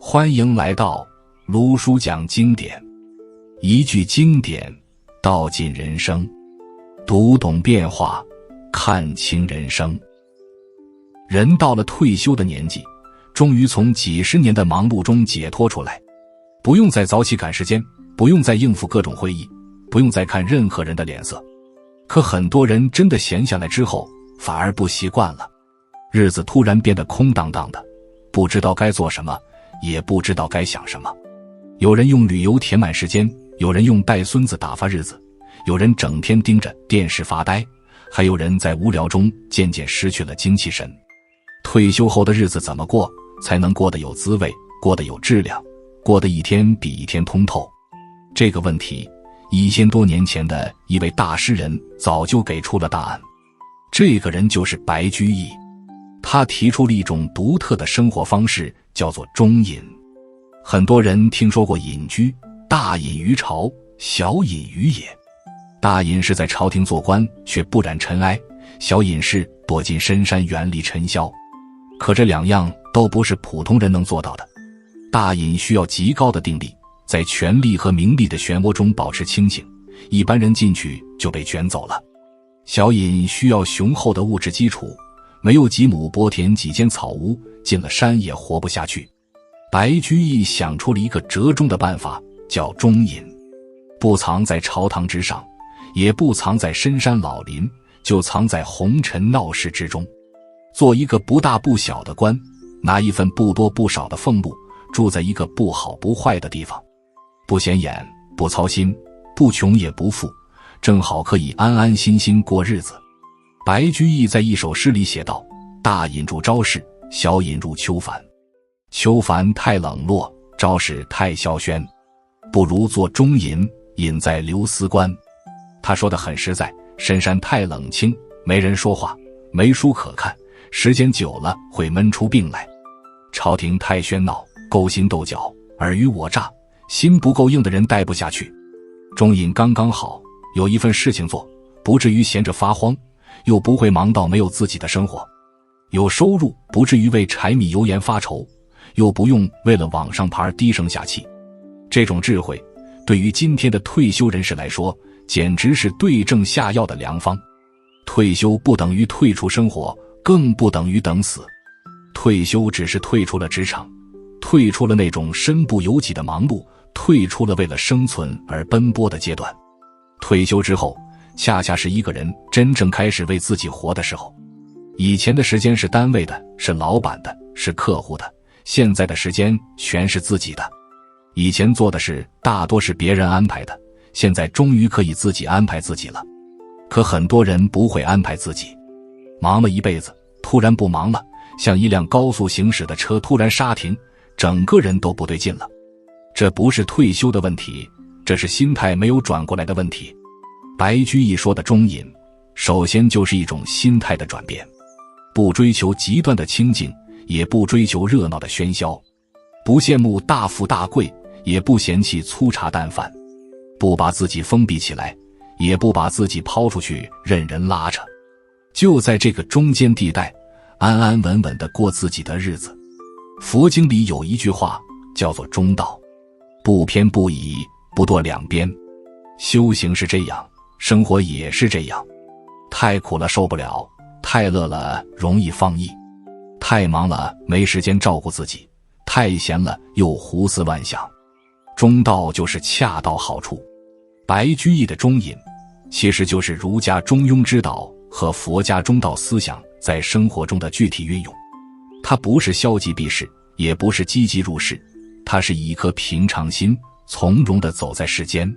欢迎来到卢叔讲经典，一句经典道尽人生，读懂变化，看清人生。人到了退休的年纪，终于从几十年的忙碌中解脱出来，不用再早起赶时间，不用再应付各种会议，不用再看任何人的脸色。可很多人真的闲下来之后，反而不习惯了，日子突然变得空荡荡的，不知道该做什么，也不知道该想什么。有人用旅游填满时间，有人用带孙子打发日子，有人整天盯着电视发呆，还有人在无聊中渐渐失去了精气神。退休后的日子怎么过才能过得有滋味，过得有质量，过得一天比一天通透？这个问题1000多年前的一位大诗人早就给出了答案。这个人就是白居易，他提出了一种独特的生活方式，叫做中隐。很多人听说过隐居，大隐于朝，小隐于野。大隐是在朝廷做官却不染尘埃，小隐是躲进深山远离尘嚣。可这两样都不是普通人能做到的。大隐需要极高的定力，在权力和名利的漩涡中保持清醒，一般人进去就被卷走了。小隐需要雄厚的物质基础，没有几亩波田几间草屋，进了山也活不下去。白居易想出了一个折中的办法，叫中隐，不藏在朝堂之上，也不藏在深山老林，就藏在红尘闹市之中，做一个不大不小的官，拿一份不多不少的俸禄，住在一个不好不坏的地方，不显眼，不操心，不穷也不富，正好可以安安心心过日子。白居易在一首诗里写道：大隐入朝市，小隐入秋帆。秋帆太冷落，朝市太萧喧，不如做中隐，隐在流思关。他说得很实在，深山太冷清，没人说话，没书可看，时间久了会闷出病来。朝廷太喧闹，勾心斗角，尔虞我诈，心不够硬的人待不下去。中隐刚刚好，有一份事情做，不至于闲着发慌，又不会忙到没有自己的生活。有收入，不至于为柴米油盐发愁，又不用为了往上爬而低声下气。这种智慧对于今天的退休人士来说，简直是对症下药的良方。退休不等于退出生活，更不等于等死。退休只是退出了职场，退出了那种身不由己的忙碌，退出了为了生存而奔波的阶段。退休之后，恰恰是一个人真正开始为自己活的时候。以前的时间是单位的，是老板的，是客户的，现在的时间全是自己的。以前做的事大多是别人安排的，现在终于可以自己安排自己了。可很多人不会安排自己，忙了一辈子，突然不忙了，像一辆高速行驶的车突然刹停，整个人都不对劲了。这不是退休的问题，这是心态没有转过来的问题。白居易说的中隐，首先就是一种心态的转变，不追求极端的清静，也不追求热闹的喧嚣，不羡慕大富大贵，也不嫌弃粗茶淡饭，不把自己封闭起来，也不把自己抛出去任人拉扯，就在这个中间地带，安安稳稳地过自己的日子。佛经里有一句话叫做中道，不偏不倚，不堕两边。修行是这样，生活也是这样。太苦了受不了，太乐了容易放逸，太忙了没时间照顾自己，太闲了又胡思乱想。中道就是恰到好处。白居易的中隐其实就是儒家中庸之道和佛家中道思想在生活中的具体运用。它不是消极避世，也不是积极入世，它是以一颗平常心从容地走在世间。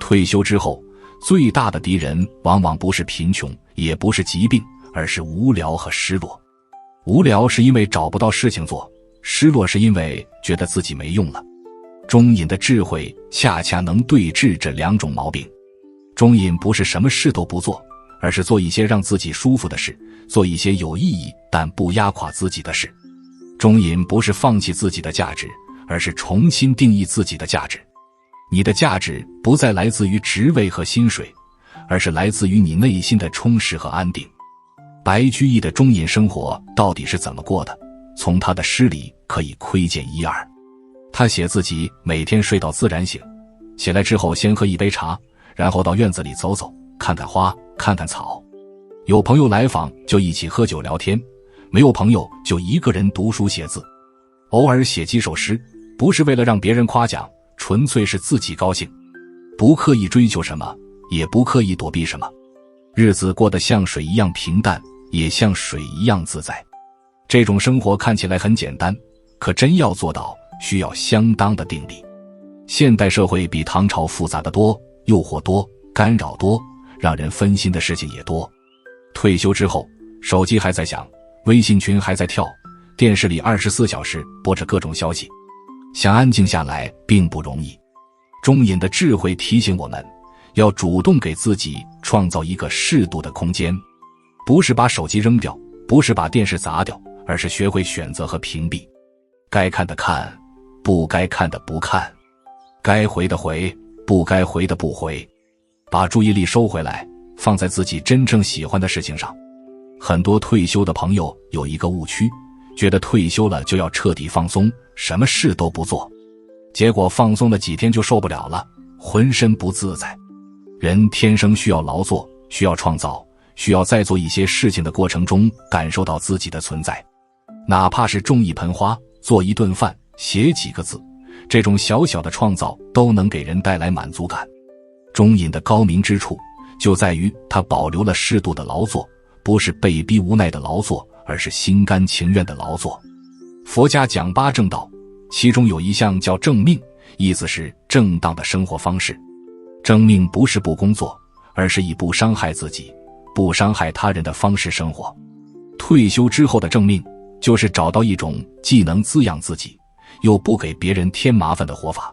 退休之后，最大的敌人往往不是贫穷，也不是疾病，而是无聊和失落。无聊是因为找不到事情做，失落是因为觉得自己没用了。中隐的智慧恰恰能对治这两种毛病。中隐不是什么事都不做，而是做一些让自己舒服的事，做一些有意义但不压垮自己的事。中隐不是放弃自己的价值，而是重新定义自己的价值。你的价值不再来自于职位和薪水，而是来自于你内心的充实和安定。白居易的中隐生活到底是怎么过的？从他的诗里可以窥见一二。他写自己每天睡到自然醒，起来之后先喝一杯茶，然后到院子里走走，看看花，看看草。有朋友来访就一起喝酒聊天，没有朋友就一个人读书写字。偶尔写几首诗，不是为了让别人夸奖，纯粹是自己高兴，不刻意追求什么，也不刻意躲避什么，日子过得像水一样平淡，也像水一样自在。这种生活看起来很简单，可真要做到，需要相当的定力。现代社会比唐朝复杂得多，诱惑多，干扰多，让人分心的事情也多。退休之后，手机还在响，微信群还在跳，电视里24小时播着各种消息，想安静下来并不容易。中隐的智慧提醒我们，要主动给自己创造一个适度的空间，不是把手机扔掉，不是把电视砸掉，而是学会选择和屏蔽。该看的看，不该看的不看，该回的回，不该回的不回，把注意力收回来，放在自己真正喜欢的事情上。很多退休的朋友有一个误区，觉得退休了就要彻底放松，什么事都不做，结果放松了几天就受不了了，浑身不自在。人天生需要劳作，需要创造，需要在做一些事情的过程中感受到自己的存在。哪怕是种一盆花，做一顿饭，写几个字，这种小小的创造都能给人带来满足感。中隐的高明之处就在于他保留了适度的劳作，不是被逼无奈的劳作，而是心甘情愿的劳作。佛家讲八正道，其中有一项叫正命，意思是正当的生活方式。正命不是不工作，而是以不伤害自己，不伤害他人的方式生活。退休之后的正命，就是找到一种既能滋养自己，又不给别人添麻烦的活法。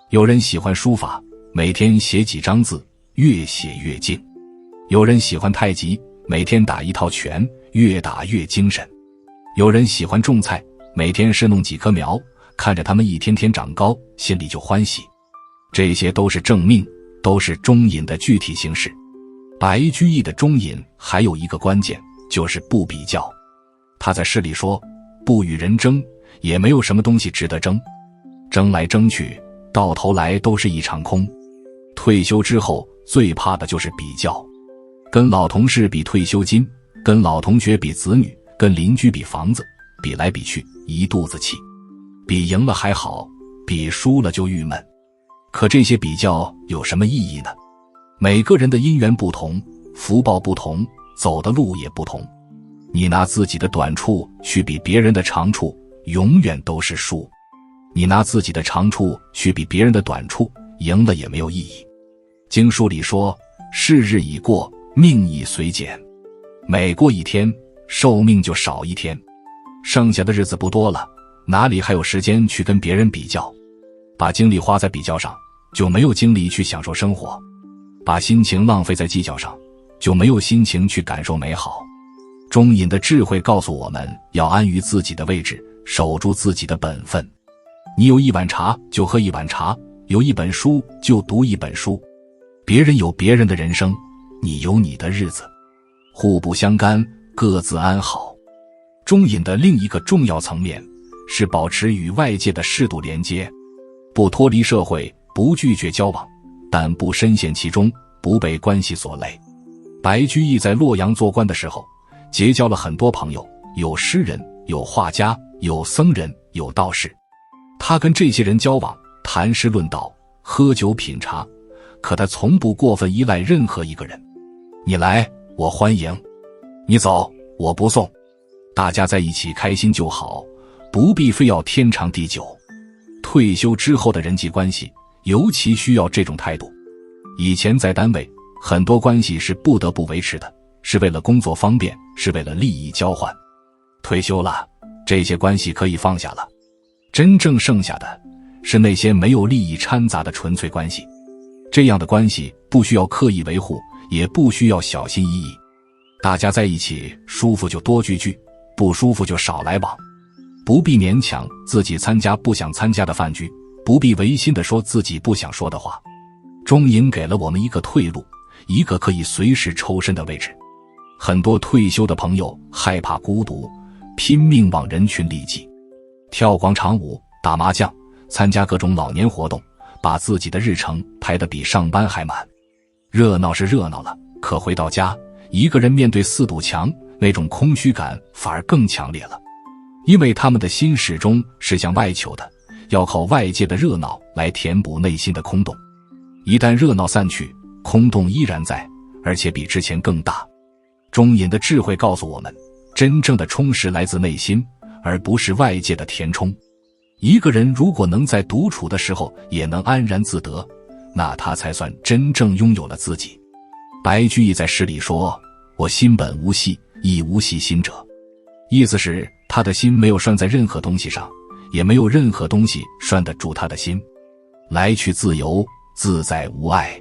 有人喜欢书法，每天写几张字，越写越静。有人喜欢太极，每天打一套拳，越打越精神。有人喜欢种菜，每天试弄几棵苗，看着它们一天天长高，心里就欢喜。这些都是正命，都是中隐的具体形式。白居易的中隐还有一个关键，就是不比较。他在诗里说，不与人争，也没有什么东西值得争，争来争去，到头来都是一场空。退休之后最怕的就是比较，跟老同事比退休金，跟老同学比子女，跟邻居比房子，比来比去一肚子气。比赢了还好，比输了就郁闷。可这些比较有什么意义呢？每个人的因缘不同，福报不同，走的路也不同。你拿自己的短处去比别人的长处，永远都是输。你拿自己的长处去比别人的短处，赢了也没有意义。经书里说，是日已过，命已随减。每过一天，寿命就少一天，剩下的日子不多了，哪里还有时间去跟别人比较？把精力花在比较上，就没有精力去享受生活；把心情浪费在计较上，就没有心情去感受美好。中隐的智慧告诉我们，要安于自己的位置，守住自己的本分。你有一碗茶就喝一碗茶，有一本书就读一本书。别人有别人的人生，你有你的日子，互不相干，各自安好。中隐的另一个重要层面是保持与外界的适度连接，不脱离社会，不拒绝交往，但不深陷其中，不被关系所累。白居易在洛阳做官的时候，结交了很多朋友，有诗人，有画家，有僧人，有道士。他跟这些人交往，谈诗论道，喝酒品茶，可他从不过分依赖任何一个人。你来，我欢迎；你走，我不送。大家在一起开心就好，不必非要天长地久。退休之后的人际关系尤其需要这种态度。以前在单位，很多关系是不得不维持的，是为了工作方便，是为了利益交换。退休了，这些关系可以放下了，真正剩下的是那些没有利益掺杂的纯粹关系。这样的关系不需要刻意维护，也不需要小心翼翼。大家在一起舒服就多聚聚，不舒服就少来往。不必勉强自己参加不想参加的饭局，不必违心地说自己不想说的话。中隐给了我们一个退路，一个可以随时抽身的位置。很多退休的朋友害怕孤独，拼命往人群里挤，跳广场舞，打麻将，参加各种老年活动，把自己的日程排得比上班还满。热闹是热闹了，可回到家，一个人面对4堵墙，那种空虚感反而更强烈了。因为他们的心始终是向外求的，要靠外界的热闹来填补内心的空洞。一旦热闹散去，空洞依然在，而且比之前更大。中隐的智慧告诉我们，真正的充实来自内心，而不是外界的填充。一个人如果能在独处的时候也能安然自得，那他才算真正拥有了自己。白居易在诗里说：“我心本无系，亦无系心者。”意思是他的心没有拴在任何东西上，也没有任何东西拴得住他的心。来去自由，自在无碍。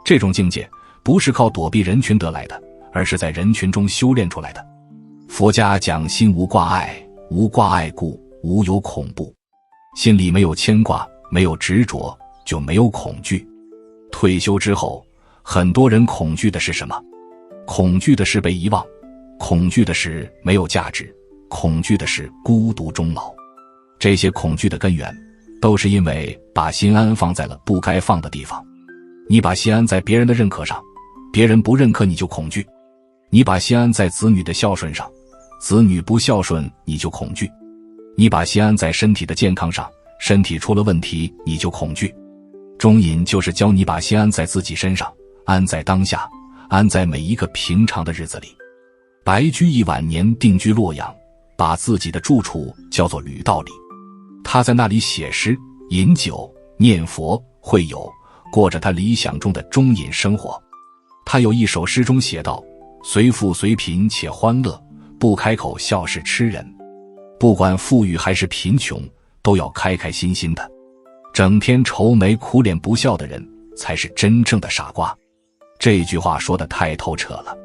这种境界不是靠躲避人群得来的，而是在人群中修炼出来的。佛家讲心无挂碍，无挂碍故，无有恐怖。心里没有牵挂，没有执着，就没有恐惧。退休之后，很多人恐惧的是什么？恐惧的是被遗忘，恐惧的是没有价值，恐惧的是孤独终老。这些恐惧的根源，都是因为把心安放在了不该放的地方。你把心安在别人的认可上，别人不认可你就恐惧；你把心安在子女的孝顺上，子女不孝顺你就恐惧；你把心安在身体的健康上，身体出了问题你就恐惧。中隐就是教你把心安在自己身上，安在当下，安在每一个平常的日子里。白居易晚年定居洛阳，把自己的住处叫做吕道里。他在那里写诗、饮酒、念佛、会友，过着他理想中的中隐生活。他有一首诗中写道：“随富随贫且欢乐，不开口笑是痴人。”不管富裕还是贫穷，都要开开心心的。整天愁眉苦脸不笑的人，才是真正的傻瓜。这句话说得太透彻了。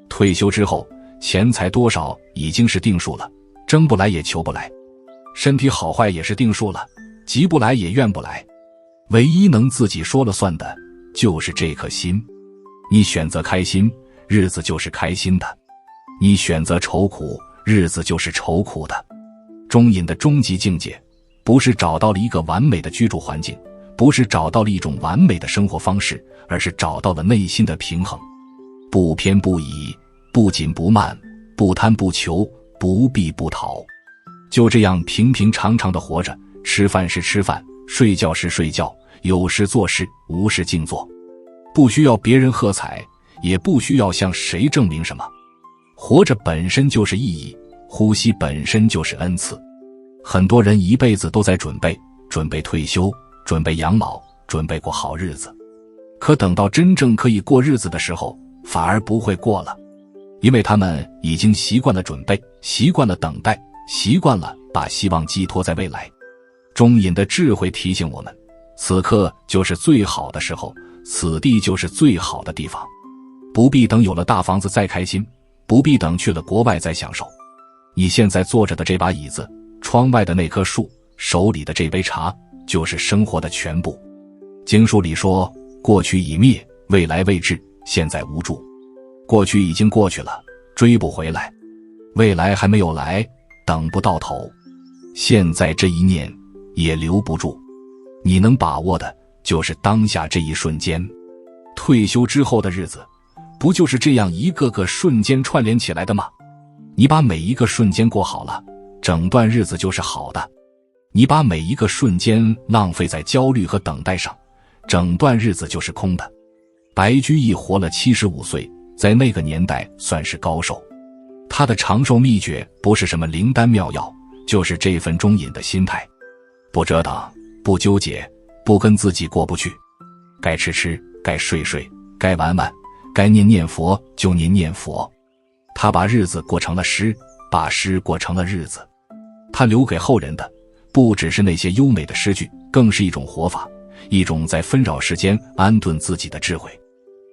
退休之后，钱财多少已经是定数了，争不来也求不来；身体好坏也是定数了，急不来也怨不来。唯一能自己说了算的，就是这颗心。你选择开心，日子就是开心的；你选择愁苦，日子就是愁苦的。中隐的终极境界，不是找到了一个完美的居住环境，不是找到了一种完美的生活方式，而是找到了内心的平衡。不偏不倚，不紧不慢，不贪不求，不避不逃。就这样平平常常地活着，吃饭时吃饭，睡觉时睡觉，有事做事，无事静坐。不需要别人喝彩，也不需要向谁证明什么。活着本身就是意义，呼吸本身就是恩赐。很多人一辈子都在准备退休，准备养老，准备过好日子。可等到真正可以过日子的时候，反而不会过了。因为他们已经习惯了准备，习惯了等待，习惯了把希望寄托在未来。中隐的智慧提醒我们，此刻就是最好的时候，此地就是最好的地方。不必等有了大房子再开心，不必等去了国外再享受。你现在坐着的这把椅子，窗外的那棵树，手里的这杯茶，就是生活的全部。经书里说，过去已灭，未来未至，现在无助。过去已经过去了，追不回来；未来还没有来，等不到头。现在这一念也留不住。你能把握的就是当下这一瞬间。退休之后的日子，不就是这样一个个瞬间串联起来的吗？你把每一个瞬间过好了，整段日子就是好的；你把每一个瞬间浪费在焦虑和等待上，整段日子就是空的。白居易活了75岁，在那个年代算是高寿。他的长寿秘诀不是什么灵丹妙药，就是这份中隐的心态。不折腾，不纠结，不跟自己过不去。该吃吃，该睡睡，该玩玩，该念念佛就念念佛。他把日子过成了诗，把诗过成了日子。他留给后人的，不只是那些优美的诗句，更是一种活法，一种在纷扰世间安顿自己的智慧。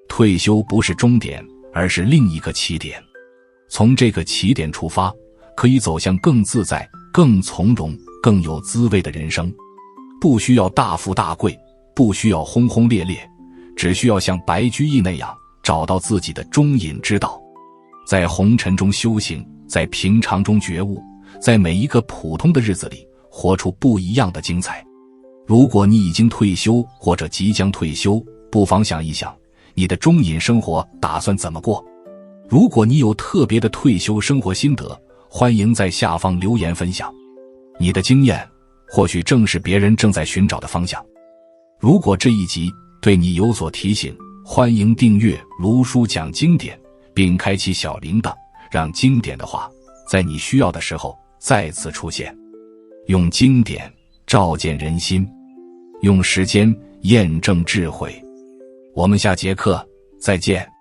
退休不是终点，而是另一个起点。从这个起点出发，可以走向更自在、更从容、更有滋味的人生。不需要大富大贵，不需要轰轰烈烈，只需要像白居易那样，找到自己的中隐之道。在红尘中修行，在平常中觉悟，在每一个普通的日子里，活出不一样的精彩。如果你已经退休或者即将退休，不妨想一想，你的中瘾生活打算怎么过？如果你有特别的退休生活心得，欢迎在下方留言分享。你的经验或许正是别人正在寻找的方向。如果这一集对你有所提醒，欢迎订阅卢叔讲经典，并开启小铃铛，让经典的话在你需要的时候再次出现。用经典照见人心，用时间验证智慧。我们下节课再见。